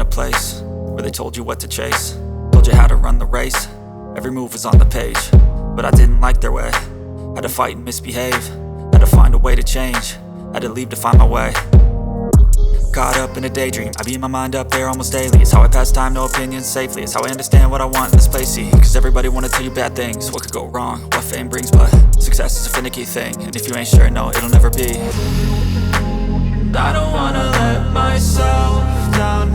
a place where they told you what to chase, told you how to run the race. Every move was on the page, but I didn't like their way. Had to fight and misbehave, had to find a way to change, had to leave to find my way. Caught up in a daydream, I beat my mind up there almost daily. It's how I pass time, no opinions safely. It's how I understand what I want in this place, see. Cause everybody wanna tell you bad things, what could go wrong, what fame brings. But success is a finicky thing, and if you ain't sure, no, it'll never be. I don't wanna let myself down,